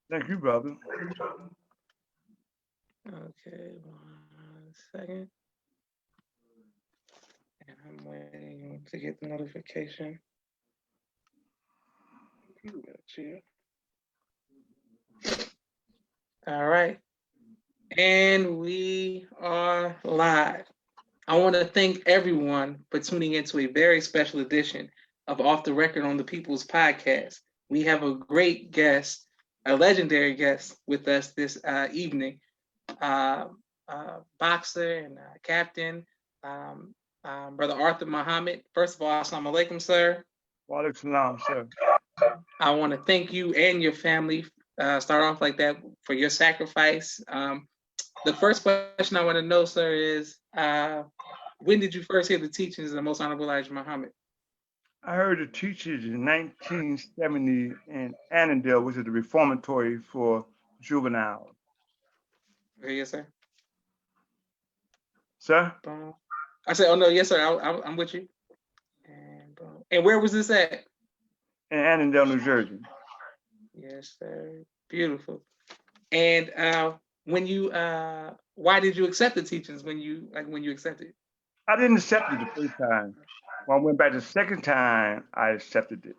Thank you, brother. Okay, 1 second. And I'm waiting to get the notification. Gotcha. All right. And we are live. I want to thank everyone for tuning into a very special edition of Off the Record on the People's Podcast. We have a great guest, a legendary guest with us this evening, uh, boxer and captain, um, Brother Arthur Muhammad. First of all, Assalamu alaikum, sir. Wa alaikum salam, sir. I want to thank you and your family. Start off like that for your sacrifice. The first question I want to know, sir, is when did you first hear the teachings of the Most Honorable Elijah Muhammad? I heard the teachers in 1970 in Annandale, which is the reformatory for juveniles. Okay, yes, sir. Sir? Boom. I said, oh no, yes, sir. I'm with you. And boom. And where was this at? In Annandale, New Jersey. Yes, sir. Beautiful. And when you, why did you accept the teachings when you accepted? I didn't accept it the first time. When I went back the second time, I accepted it.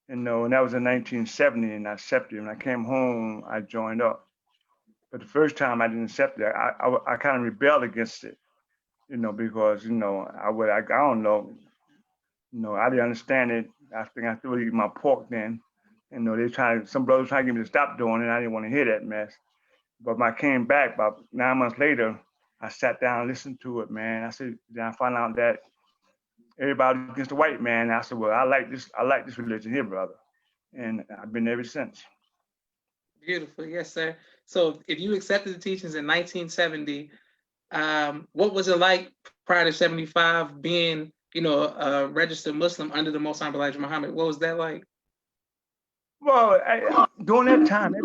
And that was in 1970, and I accepted it. When I came home, I joined up. But the first time I didn't accept it. I kind of rebelled against it, because, I don't know, I didn't understand it. I think I still eat my pork then. Some brothers trying to get me to stop doing it. I didn't want to hear that mess. But when I came back about 9 months later, I sat down and listened to it, man. Then I found out that everybody against the white man. I said, well, I like this religion here, brother. And I've been ever since. Beautiful, yes, sir. So if you accepted the teachings in 1970, what was it like prior to 75 being, a registered Muslim under the Most Honorable Elijah Muhammad? What was that like? Well, during that time,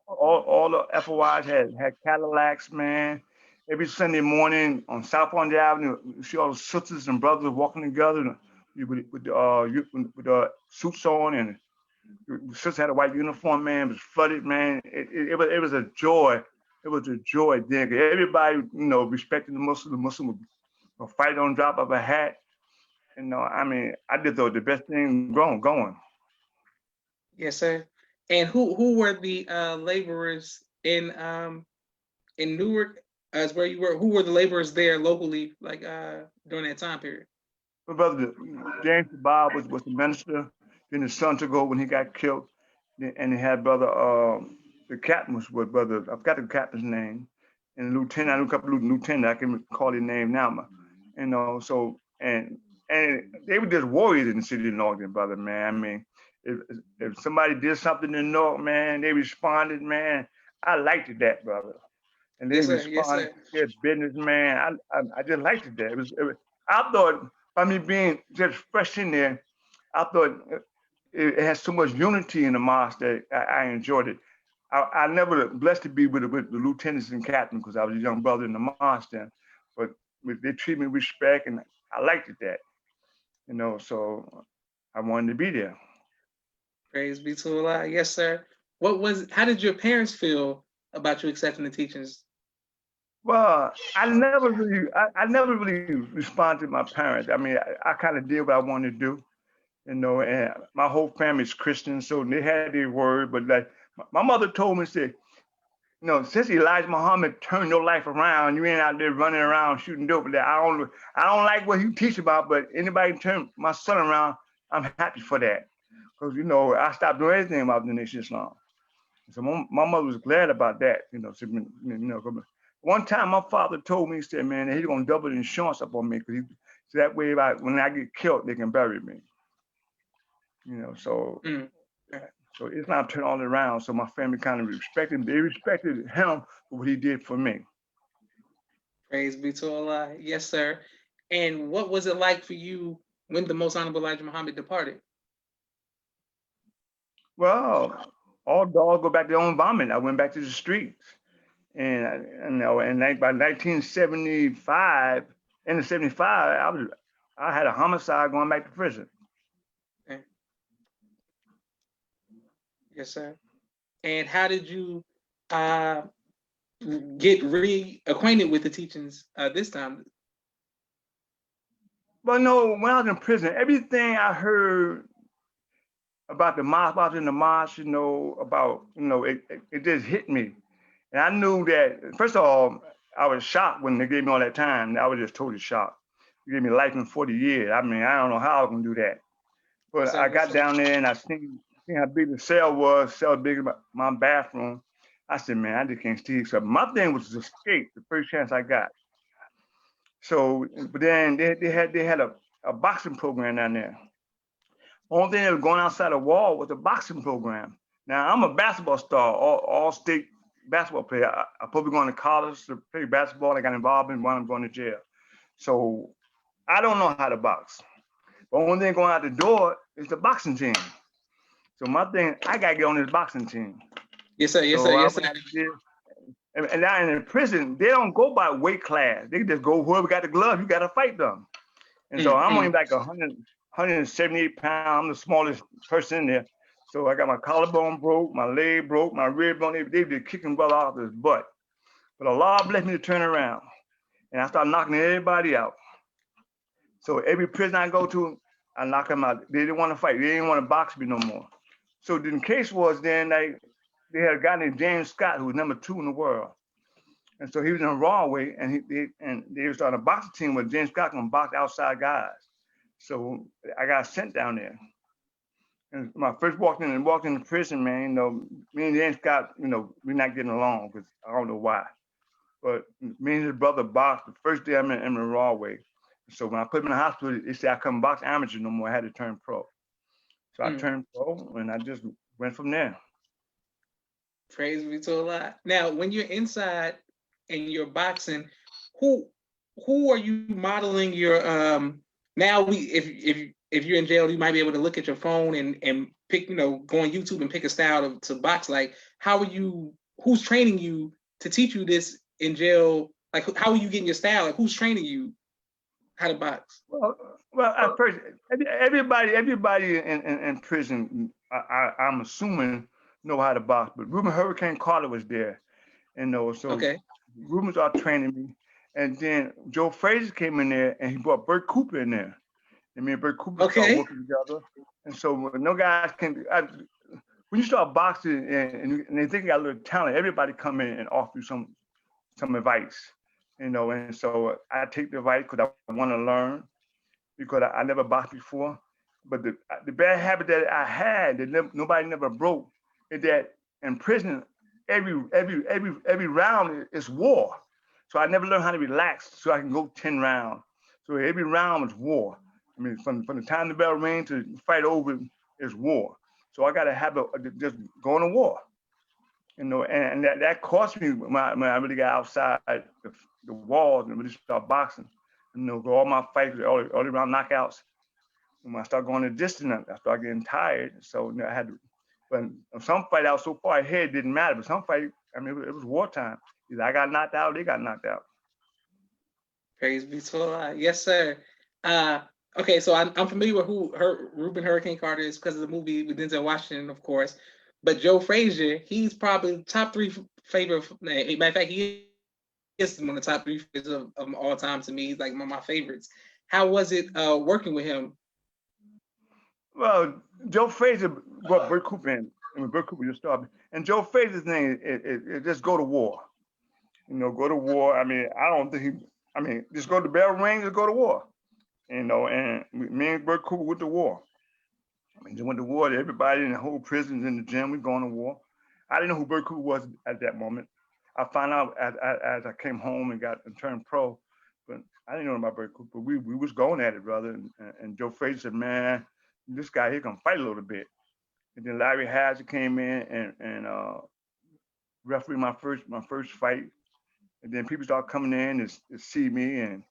all the FOIs had Cadillacs, man. Every Sunday morning on South Point Avenue, you see all the sisters and brothers walking together with suits on, and the sister had a white uniform, man. It was flooded, man. It was a joy. It was a joy then. 'Cause everybody, respecting the Muslim. The Muslim would fight on drop of a hat. I mean, I just thought the best thing going. Yes, sir. And who were the laborers in Newark as where you were? Who were the laborers there locally, like during that time period? My brother James Bob was the minister. Then his son took over when he got killed. And he had brother the captain was with brother. I forgot the captain's name. And the lieutenant, I knew a couple of lieutenants. I can call his name now. So and they were just warriors in the city of Norton, brother, man. I mean, if if somebody did something in Norton, man, they responded, man. I liked it that, brother. And they Yes, sir. Yes, responded sir. to their business, man. I just liked it that. I thought, by me being just fresh in there, I thought it has so much unity in the mosque that I enjoyed it. I never blessed to be with the lieutenants and captains because I was a young brother in the mosque then, but they treat me with respect, and I liked it that. So I wanted to be there. Praise be to Allah. Yes, sir. How did your parents feel about you accepting the teachings? Well, I never really responded to my parents. I mean, I kind of did what I wanted to do, and my whole family's Christian, so they had their word. But like my mother told me, said, since Elijah Muhammad turned your life around, you ain't out there running around shooting dope. That I don't like what he teach about, but anybody turn my son around, I'm happy for that, because I stopped doing anything about the nation Islam. So my mother was glad about that. One time my father told me, he said, man, he's gonna double the insurance up on me, so that way, when I get killed, they can bury me. You know, so Mm. so Islam turned all around. So my family kind of respected him. They respected him for what he did for me. Praise be to Allah. Yes, sir. And what was it like for you when the Most Honorable Elijah Muhammad departed? Well, all dogs go back to their own vomit. I went back to the streets, and like by 1975, in the 75, I had a homicide going back to prison. Okay. Yes, sir. And how did you get reacquainted with the teachings this time? Well, no, when I was in prison, everything I heard about the mosque, about in the mosque, about, it just hit me. And I knew that, first of all, I was shocked when they gave me all that time. I was just totally shocked. They gave me life in 40 years. I mean, I don't know how I can do that. Yes, But sir. I Yes, got sir. down there and I seen how big the cell big as my bathroom. I said, man, I just can't see. So my thing was to escape the first chance I got. So, but then they had a boxing program down there. Only thing that was going outside the wall was the boxing program. Now I'm a basketball star, all state basketball player. I probably going to college to play basketball. I got involved in one. I'm going to jail. So I don't know how to box. The only thing going out the door is the boxing team. So my thing, I gotta get on this boxing team. Yes, sir. Yes, sir. So I Yes, went sir. out there, and now in prison, they don't go by weight class. They just go whoever got the glove, you gotta fight them. And so I'm only Mm-hmm. like 178 pounds. I'm the smallest person in there. So I got my collarbone broke, my leg broke, my rib bone. They just kicking brother off his butt. But Allah blessed me to turn around, and I started knocking everybody out. So every prison I go to, I knock them out. They didn't want to fight. They didn't want to box me no more. So the case was then they had a guy named James Scott who was #2 in the world. And so he was in the wrong way, and they was on a boxing team with James Scott gonna box outside guys. So I got sent down there. And my first walked in the prison, man, me and James Scott, we're not getting along because I don't know why. But me and his brother boxed the first day I'm in the raw way. So when I put him in the hospital, they said I couldn't box amateur no more. I had to turn pro. So I Mm. turned pro, and I just went from there. Praise be to Allah. Now, when you're inside and you're boxing, who who are you modeling your now we if you're in jail, you might be able to look at your phone and pick, go on YouTube and pick a style to box. Like, how are you who's training you to teach you this in jail? Like, how are you getting your style? Like, who's training you how to box? Well, at first, everybody in prison, I'm assuming know how to box. But Ruben Hurricane Carter was there, so Okay. Ruben started training me, and then Joe Frazier came in there, and he brought Bert Cooper in there, and me and Bert Cooper started Okay. working together. And so when no guys can, when you start boxing and they think you got a little talent, everybody come in and offer you some advice, and so I take the advice because I want to learn because I never boxed before. But the bad habit that I had that nobody never broke is that in prison, every round is war. So I never learned how to relax so I can go 10 rounds. So every round is war. I mean, from the time the bell rings to fight over is war. So I got a habit of just going to war. And that cost me when I really got outside the walls and really started boxing. All my fights, all around knockouts. And when I started going the distance, I started getting tired. So I had to, but some fight out so far ahead didn't matter. But some fight, I mean, it was wartime. Either I got knocked out, or they got knocked out. Praise be to Allah. Yes, sir. Uh, okay, so I'm familiar with who Ruben Hurricane Carter is because of the movie with Denzel Washington, of course. But Joe Frazier, he's probably top three favorite. Matter of fact, he is one of the top three of all time to me. He's like one of my favorites. How was it working with him? Well, Joe Frazier brought Bert Cooper in. I mean, Bert Cooper just started. And Joe Frazier's thing is just go to war. Go to war. I mean, I don't think just go to bell ring, just go to war. And me and Bert Cooper went to war. I mean, just went to war. Everybody in the whole prison in the gym, we going to war. I didn't know who Bert Cooper was at that moment. I found out as I came home and turned pro, but I didn't know about Bert Cooper. We was going at it, brother. And Joe Frazier said, man, this guy here can fight a little bit. And then Larry Hazard came in and refereed my first fight. And then people started coming in to see me and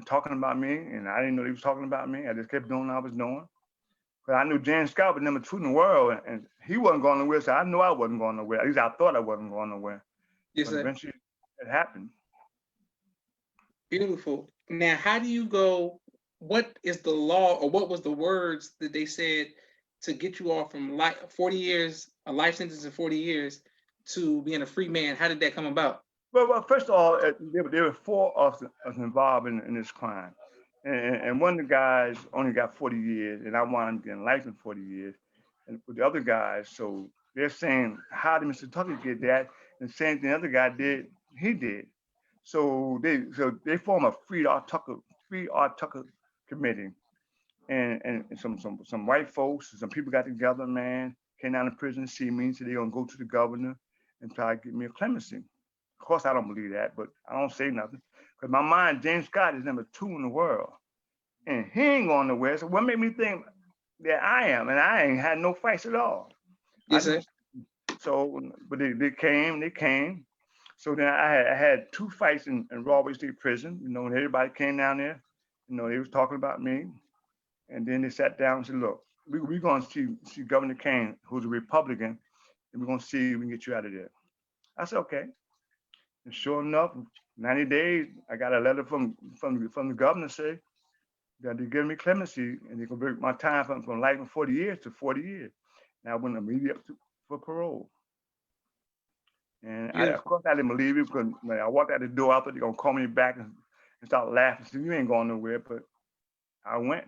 talking about me. And I didn't know they was talking about me. I just kept doing what I was doing. But I knew James Scott was #2 in the world, and he wasn't going nowhere, so I knew I wasn't going nowhere. At least I thought I wasn't going nowhere. Yes, But sir. eventually it happened. Beautiful. Now, how do you go? What is the law, or what was the words that they said to get you off from 40 years a life sentence of 40 years to being a free man? How did that come about? Well, first of all, there were four of us involved in this crime. And one of the guys only got 40 years, and I wound up getting life in 40 years. And with the other guys, so they're saying, how did Mr. Tucker get that? And the same thing the other guy did, he did. So they form a free Art Tucker committee. And some white folks, some people got together, man, came down to prison to see me, said they're gonna go to the governor and try to get me a clemency. Of course, I don't believe that, but I don't say nothing. Because my mind, James Scott is #2 in the world. And he ain't going nowhere. So what made me think that I am? And I ain't had no fights at all. Yes, sir. But they came. So then I had 2 fights in Rawway State Prison, and everybody came down there. They was talking about me. And then they sat down and said, look, we're going to see Governor Kane, who's a Republican, and we're going to see if we can get you out of there. I said, okay. And sure enough, 90 days, I got a letter from the governor say that they're giving me clemency and they convert my time from life in 40 years to 40 years. And I went immediately up for parole. And of course, I didn't believe it because when I walked out the door, I thought they're going to call me back and start laughing. So you ain't going nowhere. But I went.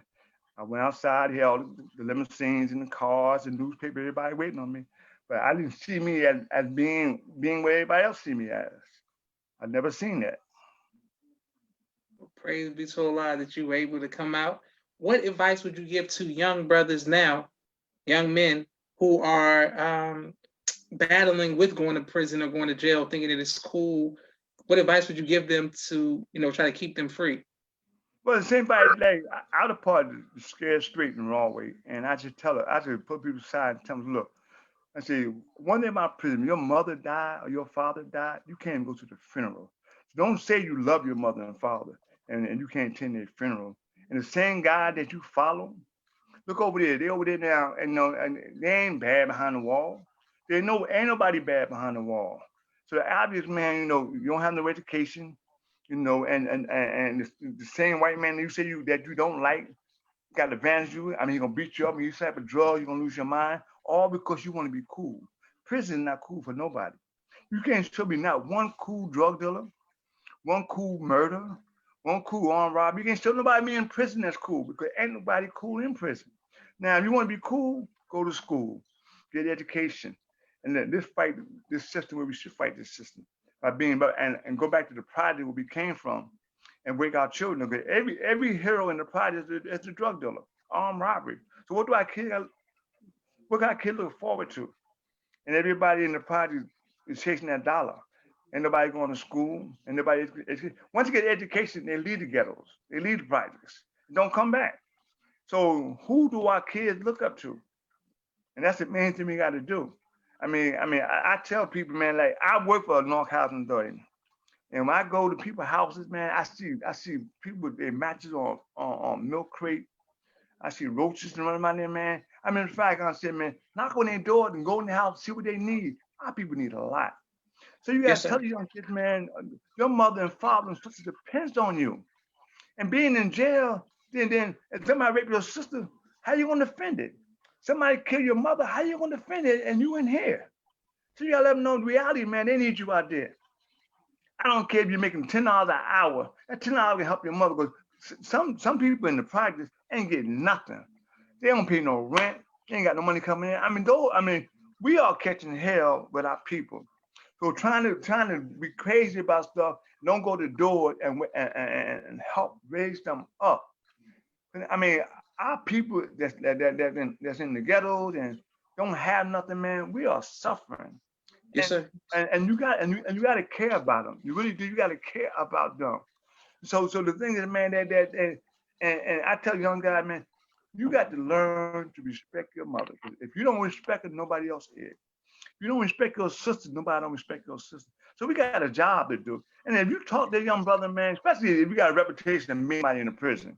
I went outside, here, all the limousines and the cars and newspaper, everybody waiting on me. But I didn't see me as being what everybody else see me as. I've never seen that. Praise be to Allah that you were able to come out. What advice would you give to young brothers now, young men who are battling with going to prison or going to jail, thinking that it's cool? What advice would you give them to, try to keep them free? Well, the same thing, like, out of part the scared straight and wrong way. And I just put people aside and tell them, look, I say, one day about prison, your mother died or your father died, you can't go to the funeral. So don't say you love your mother and father and you can't attend their funeral. And the same God that you follow, look over there, they over there now, and they ain't bad behind the wall. Ain't nobody bad behind the wall. So the obvious man, you don't have no education, and the same white man you say that you don't like got advantage you. I mean, he's gonna beat you up, and you slap a drug, you're gonna lose your mind, all because you want to be cool. Prison is not cool for nobody. You can't show me not one cool drug dealer, one cool murder, one cool armed robbery. You can't show nobody me in prison that's cool because ain't nobody cool in prison. Now, if you want to be cool, go to school, get education, and then this system where we should fight this system by being and go back to the project where we came from and wake our children. Because every hero in the project is a drug dealer, armed robbery. So what can our kid look forward to? And everybody in the project is chasing that dollar. Ain't nobody going to school. And nobody once you get education, they leave the ghettos, they leave the projects, don't come back. So who do our kids look up to? And that's the main thing we got to do. I tell people, man, like I work for a North Housing Authority. And when I go to people's houses, man, I see people with their matches on milk crate. I see roaches running around there, man. In fact, I said, man, knock on their door and go in the house, see what they need. Our people need a lot. So you got to tell the young kids, man, your mother and father and sister depends on you. And being in jail, then if somebody rape your sister, how you going to defend it? Somebody kill your mother, how you going to defend it? And you in here. So you got to let them know the reality, man. They need you out there. I don't care if you're making $10 an hour. That $10 can help your mother. Because some people in the projects ain't getting nothing. They don't pay no rent. They ain't got no money coming in. We are catching hell with our people. So trying to be crazy about stuff, don't go to the door and help raise them up. Our people that's in the ghettos and don't have nothing, man. We are suffering. Yes, sir. And you got to care about them. You really do. You got to care about them. So the thing is, man, and I tell young guys, man, you got to learn to respect your mother. If you don't respect her, nobody else is. If you don't respect your sister, nobody don't respect your sister. So we got a job to do. And if you talk to a young brother, man, especially if you got a reputation of being somebody in the prison,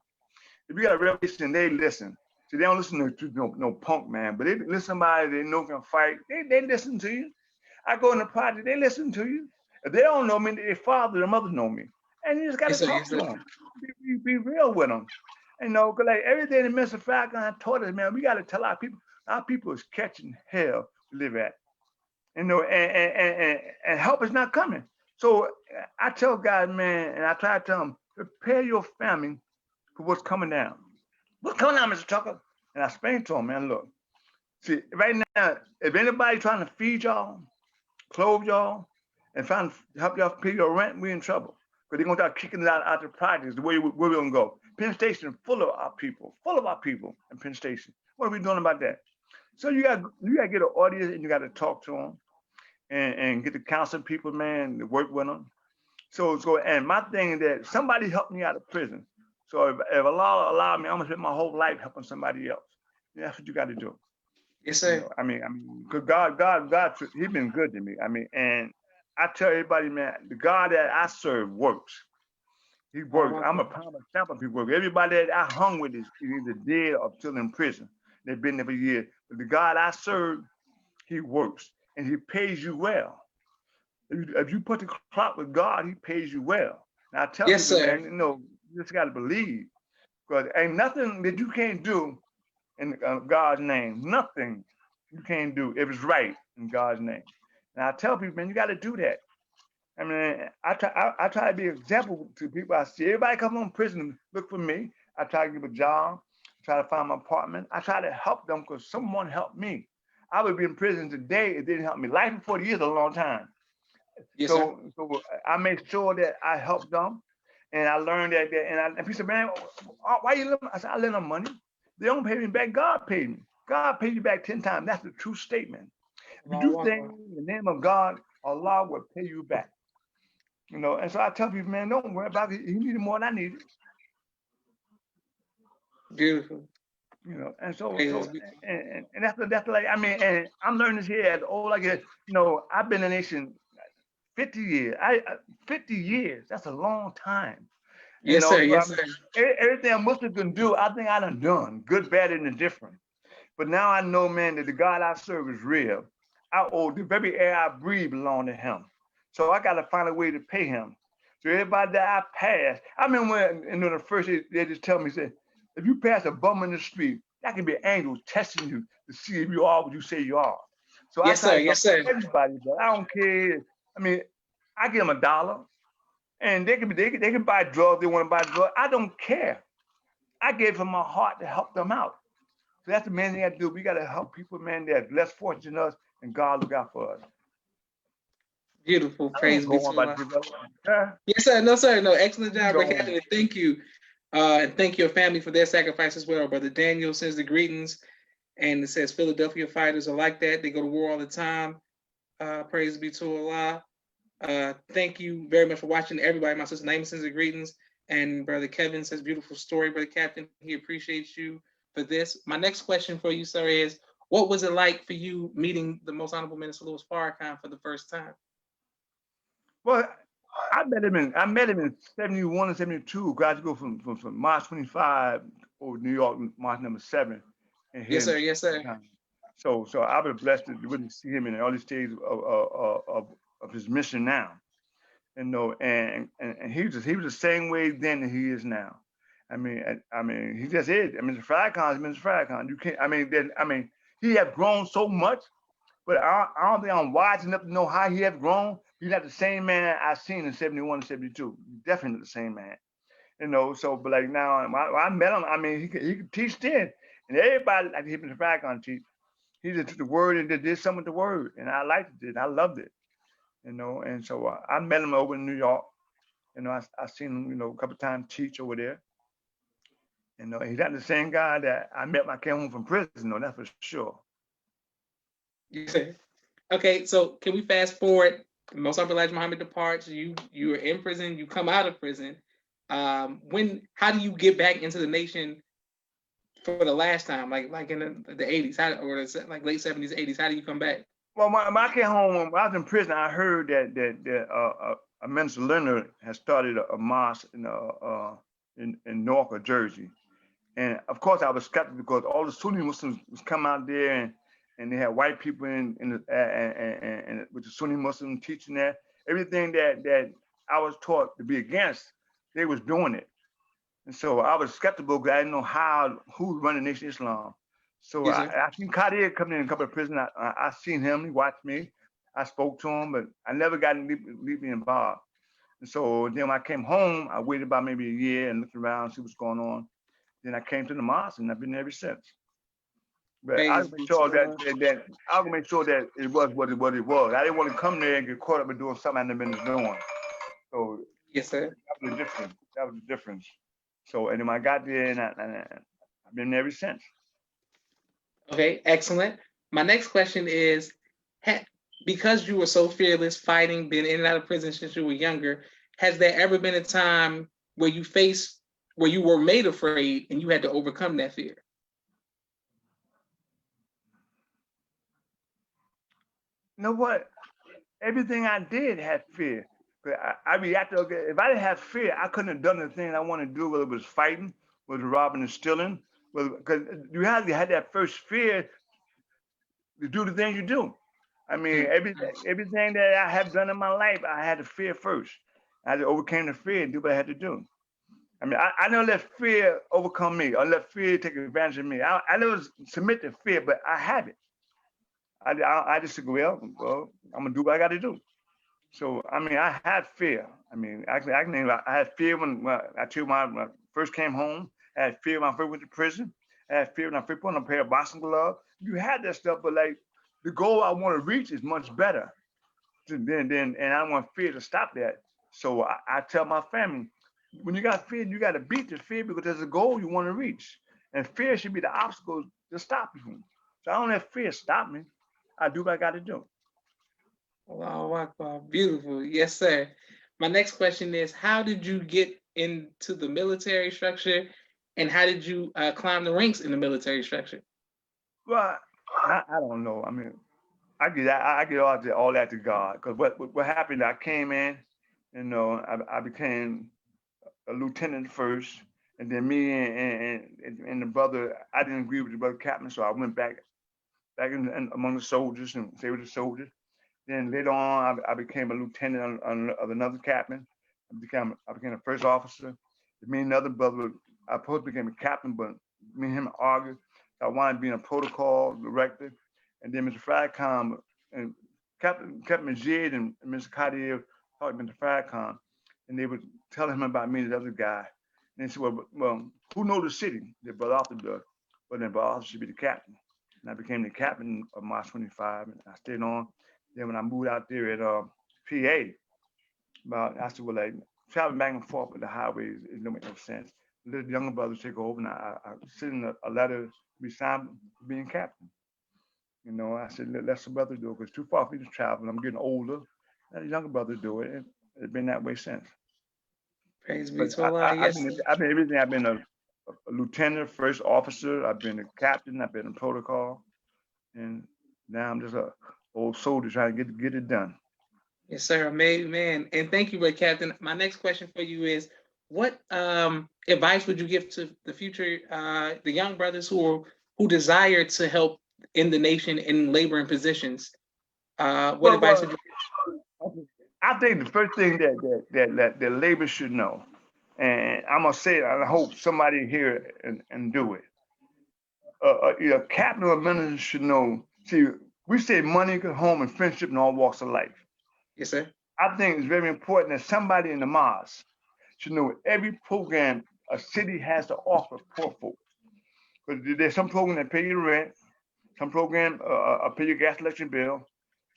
if you got a reputation, they listen. See, they don't listen to no punk, man, but they listen to somebody they know can fight. They listen to you. I go in the project, they listen to you. If they don't know me, their father, their mother know me. And you just got to talk to them. Be real with them. Because like everything that Mr. Farrakhan taught us, man, we got to tell our people is catching hell. to live at. You know, and help is not coming. So I tell guys, man, and I try to tell them, prepare your family for what's coming down. What's coming down, Mr. Tucker? And I explain to them, man, look, see, right now, if anybody trying to feed y'all, clothe y'all, and trying to help y'all pay your rent, we in trouble. Because they're going to start kicking it out the projects, the way where we're going to go. Penn Station full of our people in Penn Station. What are we doing about that? So you got to get an audience and you got to talk to them and get the counsel people, man, to work with them. So and my thing is that somebody helped me out of prison. So if Allah allow me, I'm gonna spend my whole life helping somebody else. And that's what you got to do. Yes, You sir. know, I mean, because God, He's been good to me. I mean, and I tell everybody, man, the God that I serve works. He works. I'm a prime example of people work. Everybody that I hung with is either dead or still in prison. They've been there for years. But the God I serve, He works and He pays you well. If you put the clock with God, He pays you well. And I tell Yes, people, sir. man, you know, you just got to believe because ain't nothing that you can't do in God's name. Nothing you can't do if it's right in God's name. And I tell people, man, you got to do that. I mean, I try to be an example to people I see. Everybody come from prison, look for me. I try to give a job, try to find my apartment. I try to help them because someone helped me. I would be in prison today if they didn't help me. Life in 40 years is a long time. Yes, sir. So I make sure that I help them. And I learned that, and people say, man, why you lend? I said, I lend them money. They don't pay me back. God paid me. God paid you back 10 times. That's the true statement. If you do things in the name of God, Allah will pay you back. You know, and so I tell people, man, don't worry about it. You need it more than I need it. Beautiful. You know, and and that's like, I mean, and I'm learning this here as old I get. You know, I've been in the nation 50 years. 50 years. That's a long time. You Yes, know, sir. so I Yes, mean, sir. everything a Muslim can do, I think I done good, bad, and indifferent. But now I know, man, that the God I serve is real. I owe the very air I breathe belong to Him. So I got to find a way to pay Him. So everybody that I pass, I remember when, you know, the first they just tell me, say, if you pass a bum in the street, that can be an angel testing you to see if you are what you say you are. So I Yes, try sir. to Yes, help sir. everybody, but I don't care. I mean, I give them $1, and they can buy drugs. They want to buy drugs. I don't care. I gave from my heart to help them out. So that's the main thing I do. We got to help people, man, that are less fortunate than us, and God look out for us. Beautiful. I don't Praise be go on to about Allah. development. Yeah, Yes, sir. No, sir. No, excellent you job, go Brother on. Captain. Thank you. And thank your family for their sacrifice as well. Brother Daniel sends the greetings, and it says Philadelphia fighters are like that. They go to war all the time. Praise be to Allah. Thank you very much for watching, everybody. My sister Naima sends the greetings, and Brother Kevin says, beautiful story, Brother Captain. He appreciates you for this. My next question for you, sir, is what was it like for you meeting the Most Honorable Minister Louis Farrakhan for the first time? Well, I met him in 71 and 72. Graduated from March 25 over New York, March number 7, and Yes, here sir. Yes, sir. So I was blessed to really see him in the early stages of his mission now. You know, and he was the same way then that he is now. I mean, he just is. I mean, Mr. Farrakhan is Mr. Farrakhan. You can't. I mean, he has grown so much, but I don't think I'm wise enough to know how he has grown. He's not the same man I seen in 71 and 72. Definitely the same man. You know, so but like now, I met him. I mean, he could teach then, and everybody like Mr. Farrakhan teach. He just took the word and did something with the word, and I liked it. I loved it. You know, and so I met him over in New York. You know, I seen him, you know, a couple of times teach over there. You know, he's not the same guy that I met when I came home from prison, though, that's for sure. Yes, sir. Okay, so can we fast forward? Most Honorable Elijah Muhammad departs. You are in prison. You come out of prison. How do you get back into the nation for the last time? Like in the 80s, like late 70s, 80s. How do you come back? Well, when I came home, when I was in prison, I heard that Minister Leonard had started a mosque in Norfolk, Jersey. And of course, I was skeptical because all the Sunni Muslims was come out there and they had white people and with the Sunni Muslim teaching that everything that I was taught to be against, they was doing it. And so I was skeptical because I didn't know who was running Nation Islam. So Yes, sir. I seen Cartier coming in a couple of prison. I seen him. He watched me. I spoke to him, but I never got deeply involved. And so then when I came home, I waited about maybe a year and looked around, see what's going on. Then I came to the mosque, and I've been there ever since. But I Praise make be to sure Allah. that I will make sure that it was what it was. I didn't want to come there and get caught up in doing something I never been doing. So Yes, sir. that was the difference. That was the difference. So and then when I got there, and I've been there ever since. Okay, excellent. My next question is, ha- because you were so fearless, fighting, been in and out of prison since you were younger, has there ever been a time where where you were made afraid and you had to overcome that fear? You know what? Everything I did had fear. But I reacted. Okay, if I didn't have fear, I couldn't have done the thing I wanted to do. Whether it was fighting, whether it was robbing and stealing, because you had that first fear to do the thing you do. I mean, Mm. everything that I have done in my life, I had to fear first. I had to overcome the fear and do what I had to do. I mean, I never let fear overcome me or let fear take advantage of me. I never submit to fear, but I have it. I just say, well, I'm gonna do what I got to do. So I mean, I had fear. I mean, I can name. I had fear when when I first came home. I had fear when I first went to prison. I had fear when I first put on a pair of boxing gloves. You had that stuff, but like the goal I want to reach is much better. And I don't want fear to stop that. So I tell my family, when you got fear, you got to beat the fear because there's a goal you want to reach, and fear should be the obstacle to stop you. So I don't let fear stop me. I do what I got to do. Allahu Akbar. Beautiful. Yes, sir. My next question is, how did you get into the military structure and how did you climb the ranks in the military structure? Well, I don't know. I mean, I get all that to God because what happened? I came in, I became a lieutenant first, and then me and the brother, I didn't agree with the brother captain, so I went back in among the soldiers and stayed with the soldiers. Then later on, I became a lieutenant of another captain. I became a first officer. Me and another brother, I supposed to become a captain, but me and him argued. So I wanted being a protocol director. And then Mr. Farrakhan and Captain Majid and Mr. Kadir talked to Mr. Farrakhan, and they would tell him about me and the other guy. And they said, well, who knows the city? That Brother Arthur does. But then Brother Arthur should be the captain. And I became the captain of March 25, and I stayed on. Then when I moved out there at PA, about I said, well, like traveling back and forth with the highways, it don't make no sense. Let the younger brothers take over, and I sent in a letter to be signed being captain. I said, let some brother do it because it's too far for me to travel. I'm getting older. Let the younger brother do it. And it's been that way since. Praise be But to Allah. Yes, sir. I've been everything. I've been a lieutenant, first officer. I've been a captain. I've been in protocol, and now I'm just a old soldier trying to get it done. Yes, sir. Amen. And thank you, Red Captain. My next question for you is, what advice would you give to the future, the young brothers who desire to help in the nation in laboring positions? What advice would Well, you I think the first thing that labor should know, and I'm gonna say it, and I hope somebody hear it and do it. Captain or minister should know. See, we say money, home, and friendship in all walks of life. Yes, sir. I think it's very important that somebody in the mosque should know every program a city has to offer poor folks. Because there's some program that pay your rent, some program pay your gas electric bill.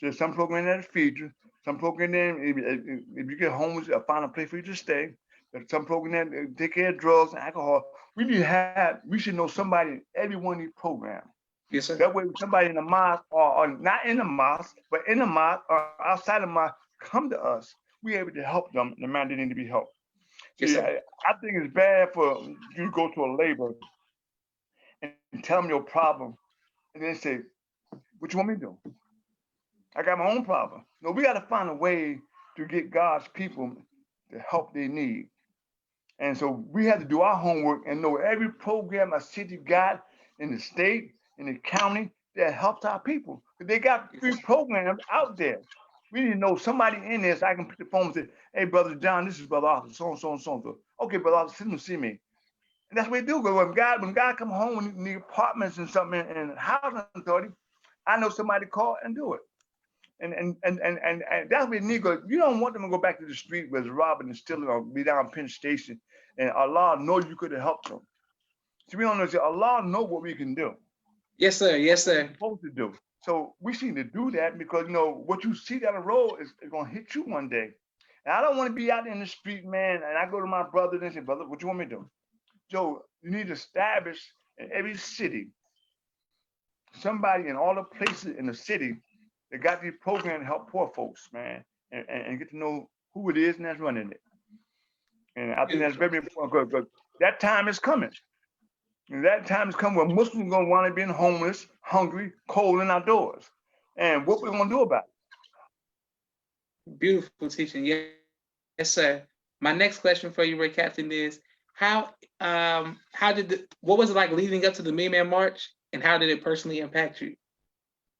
There's some program that feed you. Some program that if you get homeless, find a place for you to stay. There's some program that take care of drugs and alcohol. We should know somebody in every one of these programs. Yes, sir. That way, somebody in the mosque or not in the mosque, but in the mosque or outside the mosque come to us. We able to help them in the manner they need to be helped. Yes, See, sir. I think it's bad for you to go to a labor and tell them your problem and then say, what you want me to do? I got my own problem. No, we got to find a way to get God's people the help they need. And so we have to do our homework and know every program a city got in the state, in the county that helps our people. They got free programs out there. We need to know somebody in there so I can pick the phone and say, hey, Brother John, this is Brother Arthur, so and so and so and so. Okay, Brother Arthur, send him to see me. And that's what we do. But when God come home when you need apartments and something in housing authority, I know somebody to call and do it. And that's what we need. Because you don't want them to go back to the street with robbing and stealing or be down Penn Station. And Allah knows you could have helped them. So we don't know. Allah know what we can do. Yes, sir. Yes, sir. Supposed to do. So we seem to do that because what you see down the road is gonna hit you one day. And I don't want to be out in the street, man. And I go to my brother and say, brother, what you want me to do? Joe, you need to establish in every city somebody in all the places in the city that got these programs to help poor folks, man, and get to know who it is and that's running it. And I think that's very important because that time is coming. And that time is coming when Muslims are going to want to be homeless, hungry, cold, and outdoors. And what we're going to do about it? Beautiful teaching. Yes, sir. My next question for you, Ray Captain, is what was it like leading up to the Million Man March, and how did it personally impact you?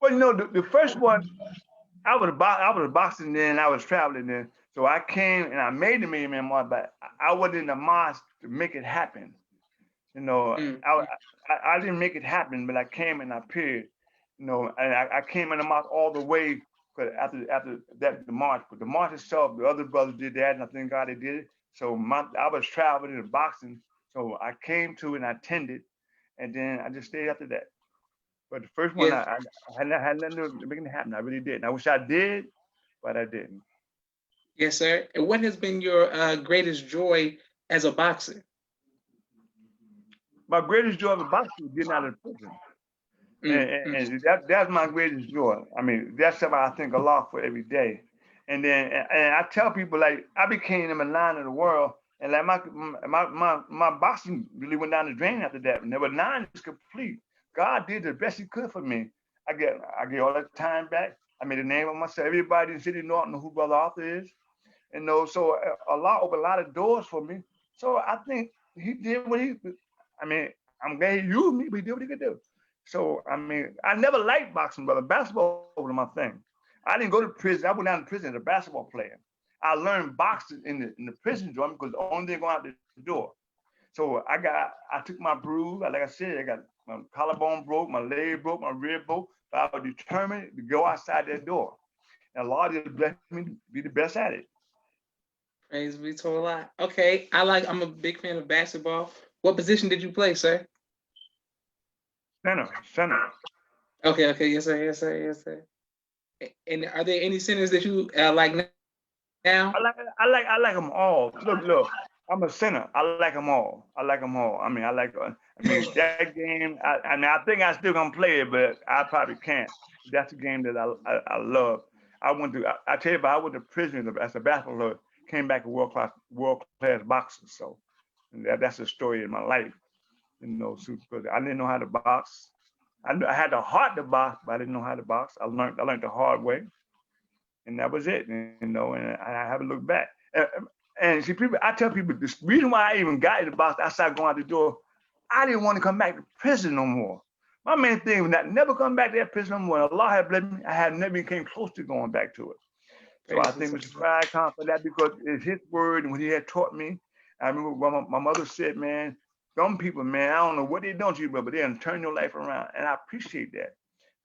Well, the first one, I was boxing then, I was traveling then. So I came and I made the Million Man March, but I wasn't in the mosque to make it happen. I didn't make it happen, but I came and I appeared. And I came in the mosque all the way after that the march. But the march itself, the other brothers did that, and I thank God they did it. So I was traveling and boxing, so I came to and I attended, and then I just stayed after that. But the first one, I had nothing to make it happen. I really did. And I wish I did, but I didn't. Yes, sir. And what has been your greatest joy as a boxer? My greatest joy as a boxer was getting out of prison. And that's my greatest joy. I mean, that's something I think a lot for every day. And I tell people, like, I became the man of the world, and like my boxing really went down the drain after that. And there were 9 is complete. God did the best He could for me. I get all that time back. I made a name of myself. Everybody in the city of Norton know who Brother Arthur is. And so Allah opened a lot of doors for me. So I think He did what I'm glad He used me, but He did what He could do. So, I never liked boxing, brother. Basketball was my thing. I didn't go to prison. I went down to prison as a basketball player. I learned boxing in the prison joint because the only thing going out the door. So I took my bruise. Like I said, I got my collarbone broke, my leg broke, my rib broke. But I was determined to go outside that door. And Allah just blessed me to be the best at it. Praise be to Allah. Okay, I'm a big fan of basketball. What position did you play, sir? Center. Okay, yes, sir. And are there any centers that you like now? I like them all. Look, I'm a center. I like them all. I like that game. I think I still gonna play it, but I probably can't. That's a game that I love. I tell you, I went to prison as a basketball player, came back a world class boxer. So that's a story in my life. Because I didn't know how to box. I had the heart to box, but I didn't know how to box. I learned the hard way, and that was it. And I haven't looked back. And see, I tell people the reason why I even got into box outside going out the door, I didn't want to come back to prison no more. My main thing was that never come back to that prison no more. Allah had blessed me. I had never came close to going back to it. So I think Mr. Farrakhan for that because it's His word and what He had taught me. I remember when my mother said, man, some people, man, I don't know what they done to you, but they'll turn your life around, and I appreciate that.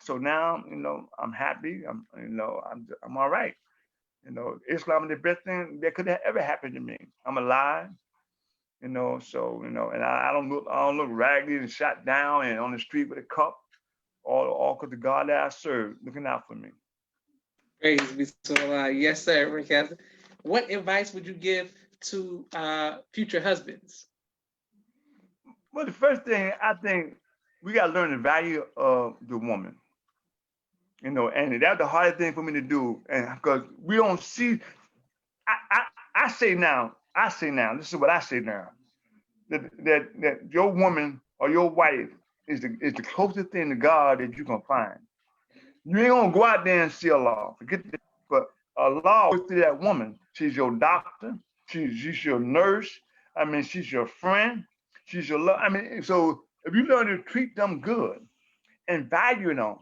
So now, I'm happy. I'm all right. Islam is the best thing that could have ever happened to me. I'm alive. And I don't look raggedy and shot down and on the street with a cup. All because the God that I serve looking out for me. Praise be to Allah. Yes, sir, Rick. What advice would you give to future husbands? Well, the first thing, I think we got to learn the value of the woman. And that's the hardest thing for me to do. And because we don't see, I say now, this is what I say now, that your woman or your wife is the closest thing to God that you can find. You ain't gonna go out there and see Allah. Forget that. But Allah always see that woman. She's your doctor. She's your nurse. She's your friend. She's your love. So if you learn to treat them good and value them,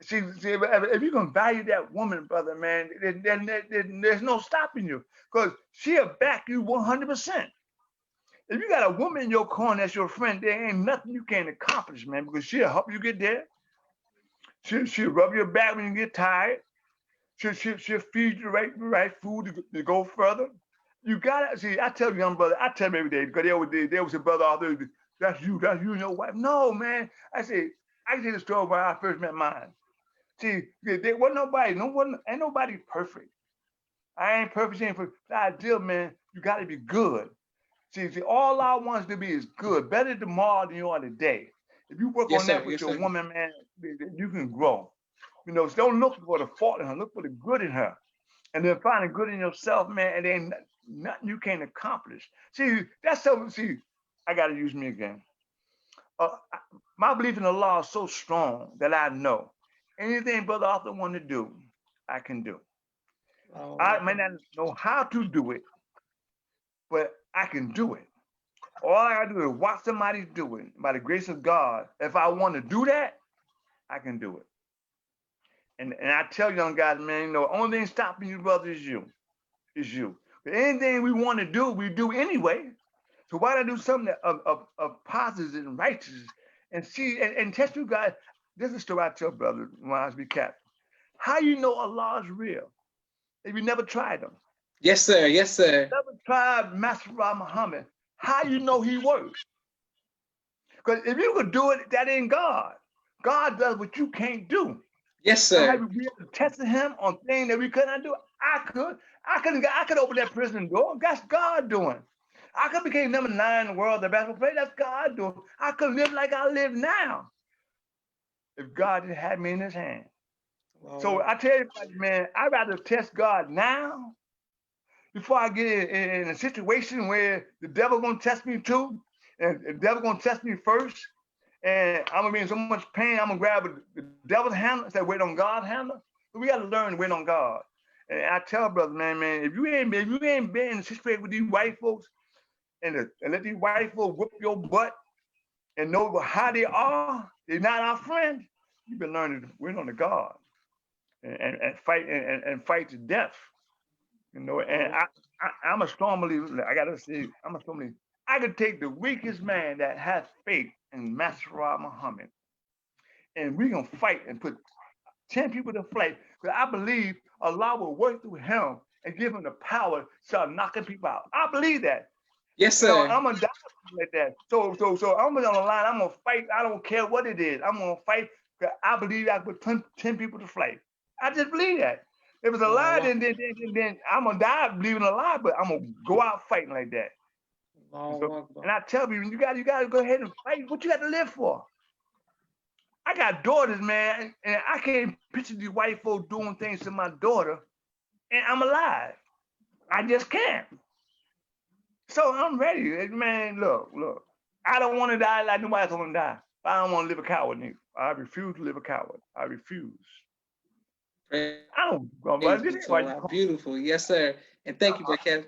see if you can value that woman, brother, man, then there's no stopping you because she'll back you 100%. If you got a woman in your corner that's your friend, there ain't nothing you can't accomplish, man, because she'll help you get there. She'll rub your back when you get tired. She'll feed you the right food to go further. You gotta see. I tell young brother, I tell them every day because they always say, brother Arthur, that's you and your wife. No, man. I can tell the story where I first met mine. See, there wasn't nobody, ain't nobody perfect. I ain't perfect, she ain't perfect. The ideal, man, you gotta be good. See, all I want to be is good, better tomorrow than you are today. If you work Yes, on sir. that with Yes, your sir. woman, man, you can grow. You know, so don't look for the fault in her, look for the good in her. And then finding good in yourself, man, and then nothing you can't accomplish. See, that's so, see, I got to use me again. My belief in the law is so strong that I know anything Brother Arthur want to do, I can do. I may not know how to do it, but I can do it. All I gotta do is watch somebody do it. By the grace of God, if I want to do that, I can do it. And I tell young guys, man, you know, the only thing stopping you, brother, is you. Is you. But anything we want to do, we do anyway. So why not do something of positive and righteous and see and test you guys? This is the story I tell brother when I was be Capt. How you know Allah is real if you never tried them? Yes, sir. Yes, sir. Never tried Master Muhammad. How you know he works? Because if you could do it, that ain't God. God does what you can't do. Yes, Now, have sir. you been testing him on things that we could not do? I could open that prison door. That's God doing. I could become number 9 in the world, the basketball player. That's God doing. I could live like I live now if God had had me in his hand. So I tell you, man, I'd rather test God now before I get in a situation where the devil gonna test me too, and the devil gonna test me first, and I'm gonna be in so much pain, I'm gonna grab the devil's handle instead of wait on God's handle. So we gotta learn to wait on God. And I tell brothers, man, if you ain't been in a situation with these white folks and let these white folks whoop your butt and know how they are, they're not our friends. You've been learning to wait on the God and fight and fight to death. You know, and I'm a strong believer. I gotta say, I'm a strong believer. I could take the weakest man that has faith in Master Muhammad, and we gonna fight and put 10 people to flight. Because I believe Allah will work through him and give him the power to start knocking people out. I believe that. Yes, You know, sir. I'm gonna die like that. So I'm on the line. I'm gonna fight. I don't care what it is. I'm gonna fight. I believe I put 10 people to flight. I just believe that. If it's a lie, then I'm gonna die believing a lie, but I'm gonna go out fighting like that. And I tell people, you gotta go ahead and fight. What you got to live for? I got daughters, man, and I can't picture these white folks doing things to my daughter, and I'm alive. I just can't. So I'm ready, man. Look. I don't want to die like nobody else want to die. I don't want to live a coward, nigga. I refuse to live a coward. I refuse. I don't. This is why you call. Beautiful. Yes, sir. And thank you, Brother.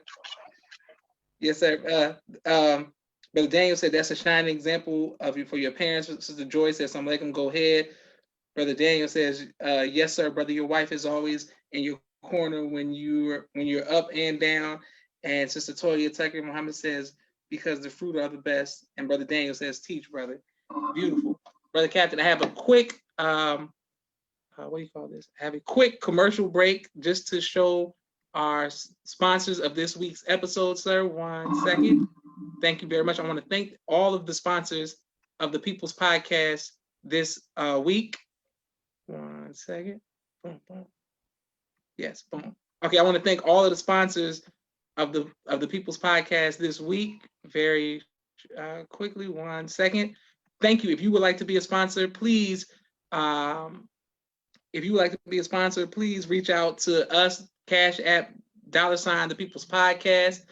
Yes, sir. Brother Daniel said that's a shining example of you for your parents. Sister Joy says, "I'm letting them go ahead." Brother Daniel says, "Yes, sir, brother. Your wife is always in your corner when you're up and down." And Sister Toya Tucker Muhammad says, "Because the fruit are the best." And Brother Daniel says, "Teach, brother." Beautiful, Brother Captain. I have a quick what do you call this? I have a quick commercial break just to show our sponsors of this week's episode, sir. 1 second. Thank you very much. I want to thank all of the sponsors of the People's Podcast this week. 1 second. Boom, boom. Yes, boom. Okay, I want to thank all of the sponsors of the People's Podcast this week. Very quickly, 1 second. Thank you. If you would like to be a sponsor, please. If you would like to be a sponsor, please reach out to us. Cash App $ the People's Podcast,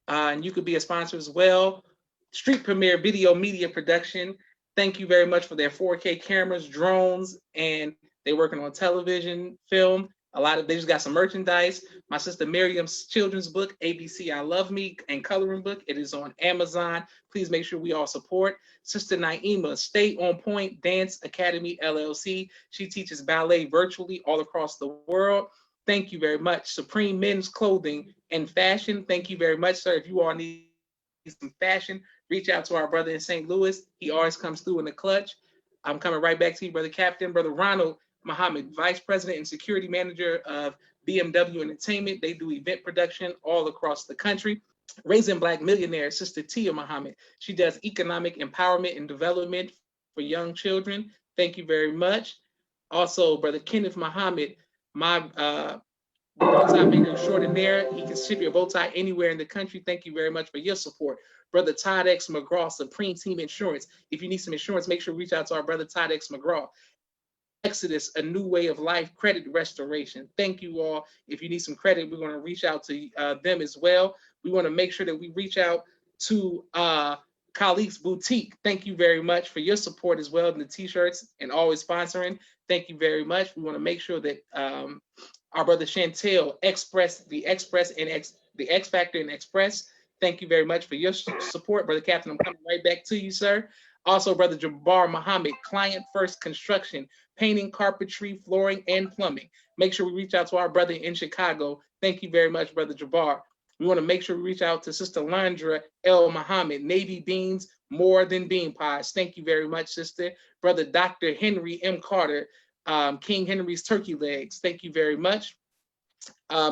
and you could be a sponsor as well. Street Premiere Video Media Production. Thank you very much for their 4K cameras, drones, and they're working on television, film. They just got some merchandise. My sister Miriam's children's book, ABC I Love Me, and coloring book. It is on Amazon. Please make sure we all support. Sister Naima, Stay On Point Dance Academy, LLC. She teaches ballet virtually all across the world. Thank you very much. Supreme Men's Clothing and Fashion. Thank you very much, sir. If you all need some fashion, reach out to our brother in St. Louis. He always comes through in the clutch. I'm coming right back to you, Brother Captain. Brother Ronald Muhammad, Vice President and Security Manager of BMW Entertainment. They do event production all across the country. Raising Black Millionaire, Sister Tia Muhammad. She does economic empowerment and development for young children. Thank you very much. Also, Brother Kenneth Muhammad, my bow tie maker extraordinaire. He can ship your bow tie anywhere in the country. Thank you very much for your support. Brother Todd X. McGraw, Supreme Team Insurance. If you need some insurance, make sure you reach out to our brother Todd X. McGraw. Exodus, A New Way of Life, Credit Restoration. Thank you all. If you need some credit, we're going to reach out to them as well. We want to make sure that we reach out to Khalid's Boutique. Thank you very much for your support as well in the t-shirts and always sponsoring. Thank you very much. We want to make sure that our brother Chantel Express, the X Factor and Express. Thank you very much for your support, Brother Captain. I'm coming right back to you, sir. Also, Brother Jabbar Muhammad, Client First Construction, painting, carpentry, flooring, and plumbing. Make sure we reach out to our brother in Chicago. Thank you very much, Brother Jabbar. We want to make sure we reach out to Sister Landra L. Muhammad, Navy Beans, More Than Bean Pies. Thank you very much, sister. Brother Dr. Henry M. Carter, King Henry's Turkey Legs. Thank you very much.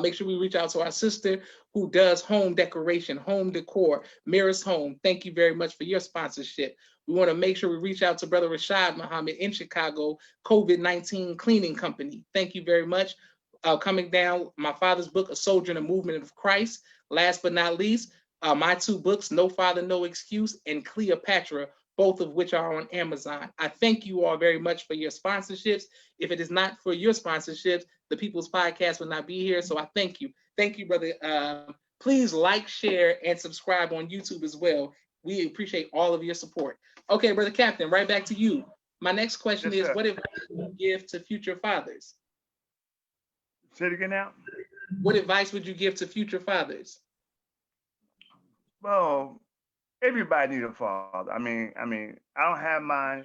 Make sure we reach out to our sister who does home decoration, home decor, Mirrors Home. Thank you very much for your sponsorship. We want to make sure we reach out to Brother Rashad Muhammad in Chicago, COVID-19 Cleaning Company. Thank you very much. Coming down, my father's book, A Soldier in the Movement of Christ. Last but not least, my two books, No Father, No Excuse, and Cleopatra, both of which are on Amazon. I thank you all very much for your sponsorships. If it is not for your sponsorships, the People's Podcast would not be here. So I thank you. Thank you, brother. Please like, share, and subscribe on YouTube as well. We appreciate all of your support. Okay, Brother Captain, right back to you. My next question is, what advice would you give to future fathers? Say it again now. What advice would you give to future fathers? Well, everybody needs a father. I mean, I don't have mine,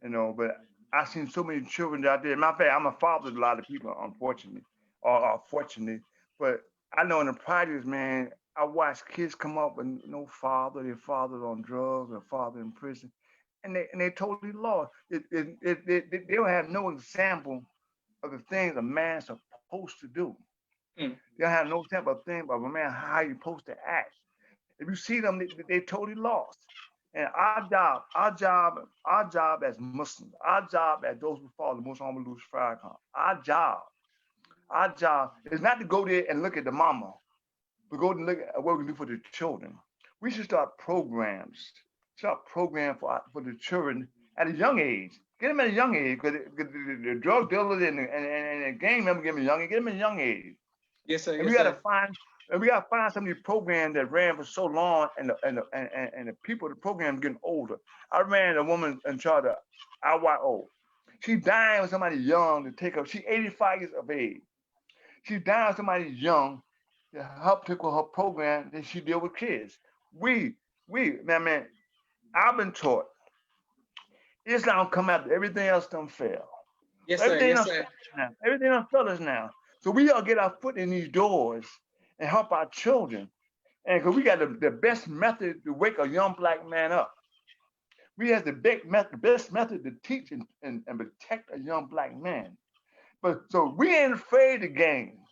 but I've seen so many children out there. Matter of fact, I'm a father to a lot of people, unfortunately, or fortunately. But I know in the projects, man, I watch kids come up with no father. Their father's on drugs, their father in prison, and they totally lost. They don't have no example of the things a man's supposed to do. Mm. They don't have no type of thing of a man how you're supposed to act. If you see them, they totally lost. And our job as Muslims, our job as those who follow the Most Honourable Farrakhan, our job is not to go there and look at the mama, but go and look at what we can do for the children. We should start programs for the children at a young age. Get them at a young age, because the drug dealers and the gang members get them at a young age. Yes, sir. And we gotta find some of these programs that ran for so long, and the people, the program getting older. I ran a woman in charge of IYO. She died with somebody young to take her. She's 85 years of age. She died with somebody young to help take her program that she deal with kids. Man, I've been taught Islam come after everything else done fail. Yes, sir. Everything else fails now. So we gotta get our foot in these doors and help our children. And because we got the best method to wake a young black man up. We have the best method to teach and protect a young black man. But so we ain't afraid of gangs.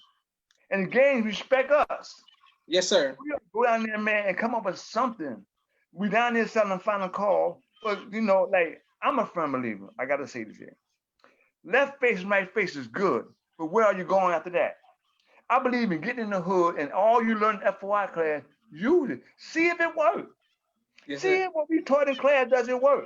And the gangs respect us. Yes, sir. We gotta go down there, man, and come up with something. We down there selling final call. But like, I'm a firm believer. I gotta say this here. Left face and right face is good. But where are you going after that? I believe in getting in the hood, and all you learn in FOI class, use it. See if it works. Yes, See sir. if what we taught in class doesn't work.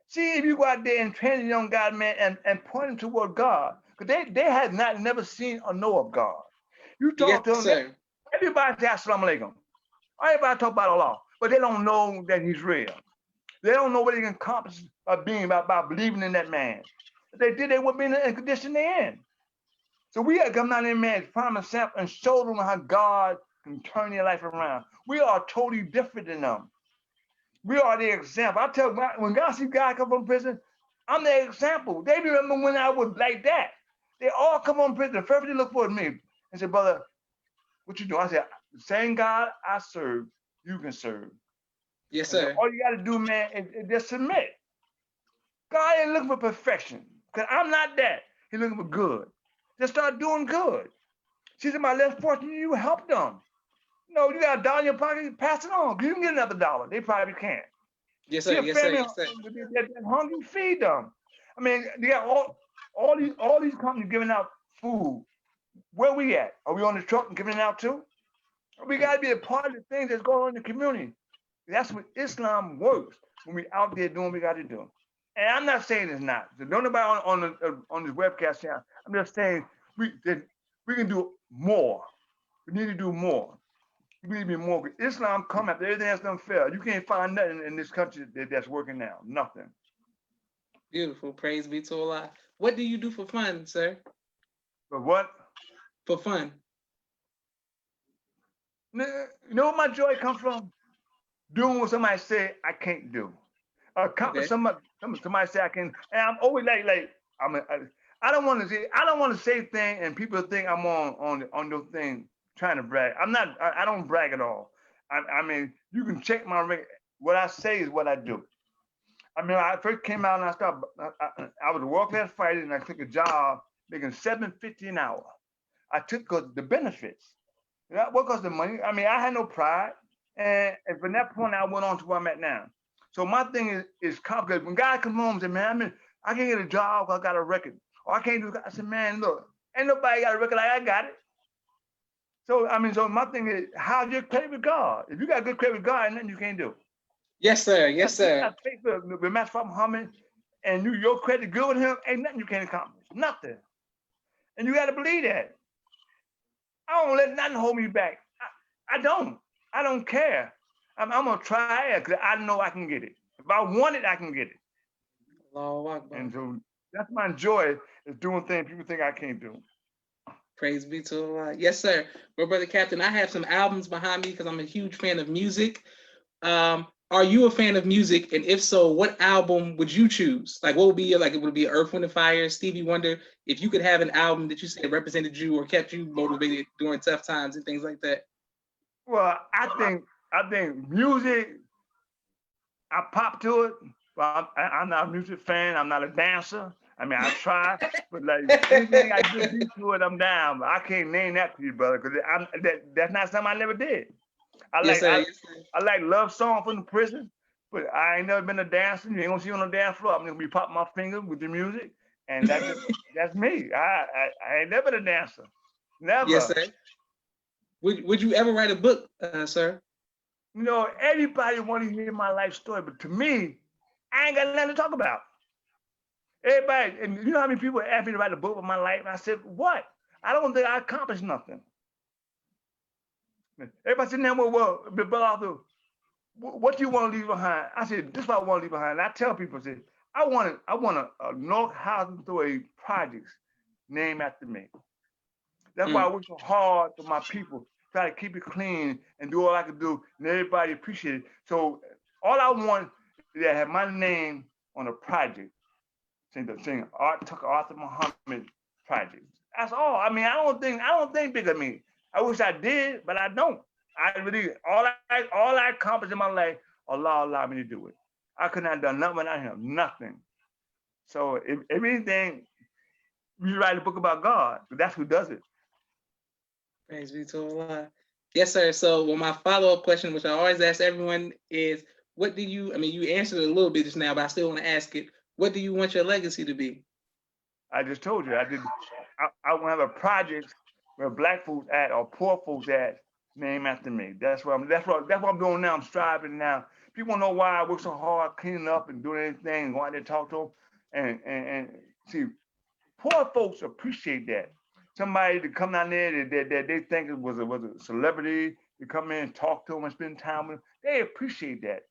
See if you go out there and train a young guy, man, and point him toward God. Because they had never seen or know of God. You talk to them, sir. Everybody say Assalamu alaikum. Everybody talk about Allah, but they don't know that he's real. They don't know what they can accomplish by believing in that man. If they did, they wouldn't be in the condition they're in. So we got to come down there, man, prime example, and show them how God can turn their life around. We are totally different than them. We are the example. I tell you, when God see God come from prison, I'm the example. They remember when I was like that. They all come from prison. The first thing they look for is me and say, brother, what you doing? I said, the same God I serve you can serve. Yes, And so sir. all you got to do, man, is just submit. God ain't looking for perfection, because I'm not that. He's looking for good. Just start doing good. See somebody less fortunate, you help them. No, you got $1 in your pocket, pass it on. You can get another $1. They probably can't. Yes, See sir. a Yes, sir. family Yes, sir. that's hungry, feed them. I mean, they got all these companies giving out food. Where we at? Are we on the truck and giving it out too? We got to be a part of the things that's going on in the community. That's what Islam works when we out there doing what we got to do. And I'm not saying it's not. So don't nobody on this webcast channel. I'm just saying we can do more. We need to do more. We need to be more. Islam come after everything that's done failed. You can't find nothing in this country that's working now. Nothing. Beautiful. Praise be to Allah. What do you do for fun, sir? But what? For fun. You know where my joy comes from? Doing what somebody say I can't do. Accomplish Okay. somebody say I can, and I'm always like I don't want to say things and people think I'm on those things trying to brag. I'm not. I don't brag at all. I mean, you can check my record. What I say is what I do. I mean, I first came out and I started. I was a world class fighter and I took a job making $7.50 an hour. I took the benefits. Not what cost the money. I mean, I had no pride, and from that point, I went on to where I'm at now. So my thing is complicated. When God comes home and says, "Man, I can't get a job. I got a record, or I can't do." I said, "Man, look, ain't nobody got a record like I got it." So I mean, so my thing is, how's your credit with God? If you got good credit with God, ain't nothing you can't do. Yes, sir. Yes, You sir. got faith with Master Muhammad, and your credit good with him, ain't nothing you can't accomplish. Nothing. And you got to believe that. I don't let nothing hold me back. I don't. I don't care. I'm gonna try it because I know I can get it. If I want it, I can get it. Allahu Akbar. And so that's my joy is doing things people think I can't do. Praise be to Allah. Yes, sir. Well, Brother Captain, I have some albums behind me because I'm a huge fan of music. Are you a fan of music? And if so, what album would you choose? Like, what would be like? It would be Earth, Wind, and Fire, Stevie Wonder. If you could have an album that you said represented you or kept you motivated during tough times and things like that. Well, I think music. I pop to it. But I'm not a music fan. I'm not a dancer. I mean, I try, but like anything I good beat to it, I'm down. But I can't name that to you, brother, because that's not something I never did. I Yes, like sir. I, Yes, sir. I like love song from the prison, but I ain't never been a dancer. You ain't gonna see me on the dance floor. I'm gonna be popping my finger with the music, and that's me. I ain't never been a dancer, Yes, never. sir. Would you ever write a book, sir? You know, everybody want to hear my life story, but to me, I ain't got nothing to talk about. Everybody, and you know how many people asked me to write a book of my life? And I said, what? I don't think I accomplished nothing. Everybody said, now, well, Brother Arthur, what do you want to leave behind? I said, this is what I want to leave behind. And I tell people, I said, I want a North Housing Authority projects named after me. That's why I work so hard for my people, try to keep it clean and do all I can do, and everybody appreciate it. So all I want is to have my name on a project, saying Arthur Muhammad project. That's all. I mean, I don't think big of me. I wish I did, but I don't. I really all I accomplished in my life, Allah allowed me to do it. I could not have done nothing without him. Nothing. So if anything, we should write a book about God. That's who does it. Praise be to Allah. Yes, sir. So, well, my follow-up question, which I always ask everyone, is what do you, I mean, you answered it a little bit just now, but I still want to ask it. What do you want your legacy to be? I just told you. I want to have a project where black folks at or poor folks at named after me. That's what I'm doing now. I'm striving now. People know why I work so hard cleaning up and doing anything and go out there and talk to them. And see, poor folks appreciate that. Somebody to come down there that they think it was a celebrity to come in and talk to them and spend time with them. They appreciate that.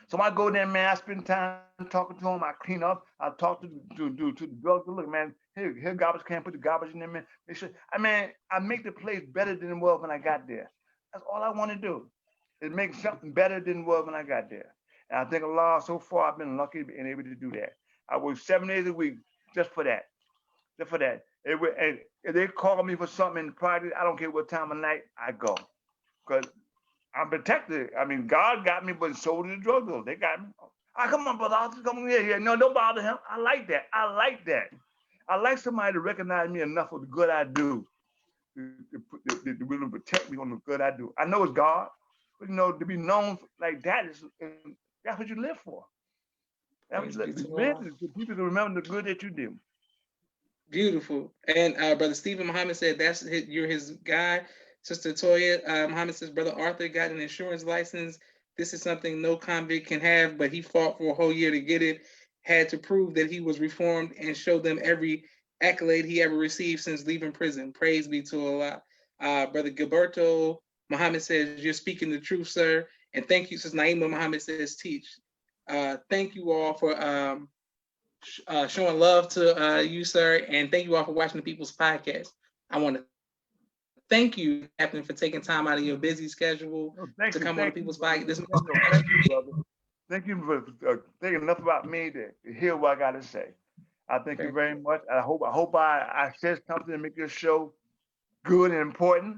So I go there, man. I spend time talking to them. I clean up. I talk to the drugs. Look, man, here garbage can. Put the garbage in there, man. Make sure. I mean, I make the place better than it was when I got there. That's all I want to do. Is make something better than it was when I got there. And I think Allah, so far, I've been lucky and able to do that. I work 7 days a week just for that. Just for that. And if they call me for something in the project, I don't care what time of night I go, because I'm protected. I mean, God got me, but so did the drug dealers. They got me. Ah, come on, brother Arthur, come here. Yeah, no, don't bother him. I like that. I like that. I like somebody to recognize me enough for the good I do, to really protect me on the good I do. I know it's God, but to be known like that that's what you live for. That's what Praise you be live, to live Allah. so people can remember the good that you do. Beautiful. And Brother Stephen Muhammad said you're his guy. Sister Toya Muhammad says Brother Arthur got an insurance license. This is something no convict can have, but he fought for a whole year to get it. Had to prove that he was reformed and show them every accolade he ever received since leaving prison. Praise be to Allah. Brother Gilberto Muhammad says you're speaking the truth, sir. And thank you, Sister Naima Muhammad says teach. Thank you all for showing love to you, sir, and thank you all for watching the People's Podcast. I want to thank you, Captain, for taking time out of your busy schedule to come on the People's Podcast. Thank you, brother. Thank you for thinking enough about me to hear what I got to say. I thank you very much. I hope I said something to make your show good and important.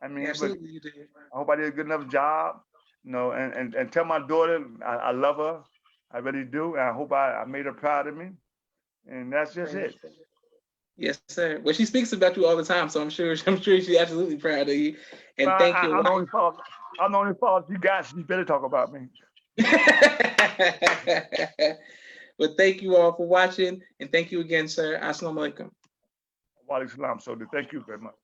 I mean, Absolutely, you did. I hope I did a good enough job. And tell my daughter I love her. I really do. And I hope I made her proud of me. And that's just it. Yes, sir. Well, she speaks about you all the time, so I'm sure she's absolutely proud of you. And Well, thank you. I'm the only fault you got. So you better talk about me. But thank you all for watching, and thank you again, sir. Assalamu alaikum. Wa alaikum salam. So thank you very much.